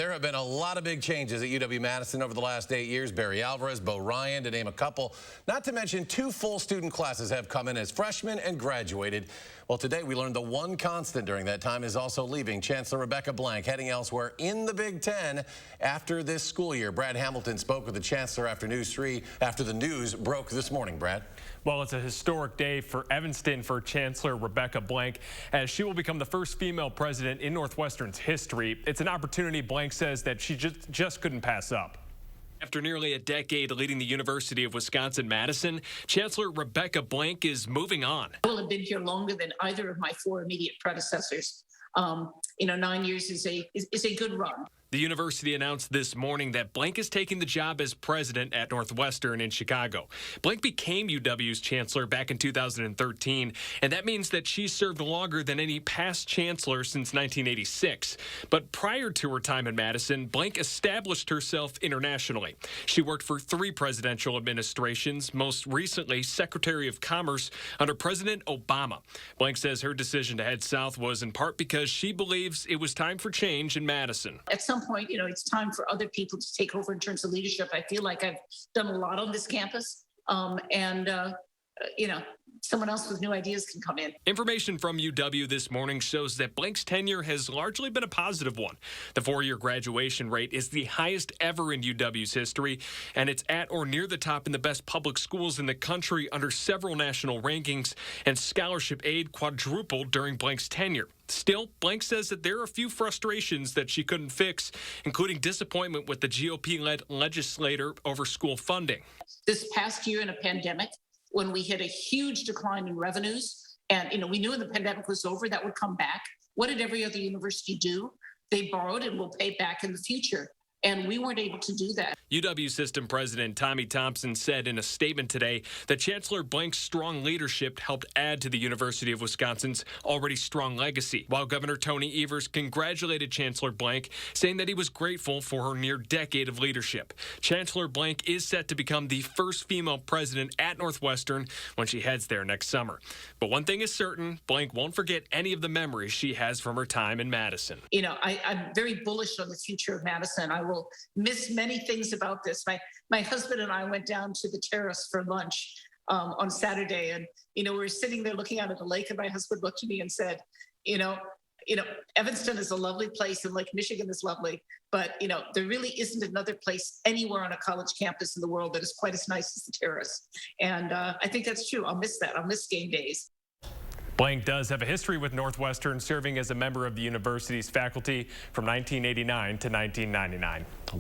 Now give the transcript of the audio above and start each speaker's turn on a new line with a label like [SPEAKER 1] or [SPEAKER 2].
[SPEAKER 1] There have been a lot of big changes at UW-Madison over the last 8 years. Barry Alvarez, Bo Ryan, to name a couple. Not to mention 2 full student classes have come in as freshmen and graduated. Well, today we learned the one constant during that time is also leaving. Chancellor Rebecca Blank heading elsewhere in the Big Ten after this school year. Brad Hamilton spoke with the Chancellor after the news broke this morning. Brad?
[SPEAKER 2] Well, it's a historic day for Evanston for Chancellor Rebecca Blank, as she will become the first female president in Northwestern's history. It's an opportunity Blank says that she just couldn't pass up. After nearly a decade leading the University of Wisconsin-Madison, Chancellor Rebecca Blank is moving on.
[SPEAKER 3] I will have been here longer than either of my 4 immediate predecessors. 9 years is a good run.
[SPEAKER 2] The university announced this morning that Blank is taking the job as president at Northwestern in Chicago. Blank became UW's chancellor back in 2013, and that means that she served longer than any past chancellor since 1986. But prior to her time in Madison, Blank established herself internationally. She worked for 3 presidential administrations, most recently Secretary of Commerce under President Obama. Blank says her decision to head south was in part because she believes it was time for change in Madison.
[SPEAKER 3] At some point, it's time for other people to take over in terms of leadership. I feel like I've done a lot on this campus, someone else with new ideas can come in.
[SPEAKER 2] Information from UW this morning shows that Blank's tenure has largely been a positive one. The 4-year graduation rate is the highest ever in UW's history, and it's at or near the top in the best public schools in the country under several national rankings, and scholarship aid quadrupled during Blank's tenure. Still, Blank says that there are a few frustrations that she couldn't fix, including disappointment with the GOP-led legislator over school funding.
[SPEAKER 3] This past year in a pandemic, when we hit a huge decline in revenues, and we knew when the pandemic was over that would come back. What did every other university do? They borrowed and will pay back in the future. And we weren't able to do that.
[SPEAKER 2] UW System President Tommy Thompson said in a statement today that Chancellor Blank's strong leadership helped add to the University of Wisconsin's already strong legacy, while Governor Tony Evers congratulated Chancellor Blank, saying that he was grateful for her near decade of leadership. Chancellor Blank is set to become the first female president at Northwestern when she heads there next summer. But one thing is certain, Blank won't forget any of the memories she has from her time in Madison.
[SPEAKER 3] I'm very bullish on the future of Madison. I will miss many things about this. My husband and I went down to the terrace for lunch on Saturday, and we were sitting there looking out at the lake, and my husband looked at me and said, Evanston is a lovely place, and Lake Michigan is lovely, but there really isn't another place anywhere on a college campus in the world that is quite as nice as the terrace. And I think that's true. I'll miss that. I'll miss game days.
[SPEAKER 2] Blank does have a history with Northwestern, serving as a member of the university's faculty from 1989 to 1999.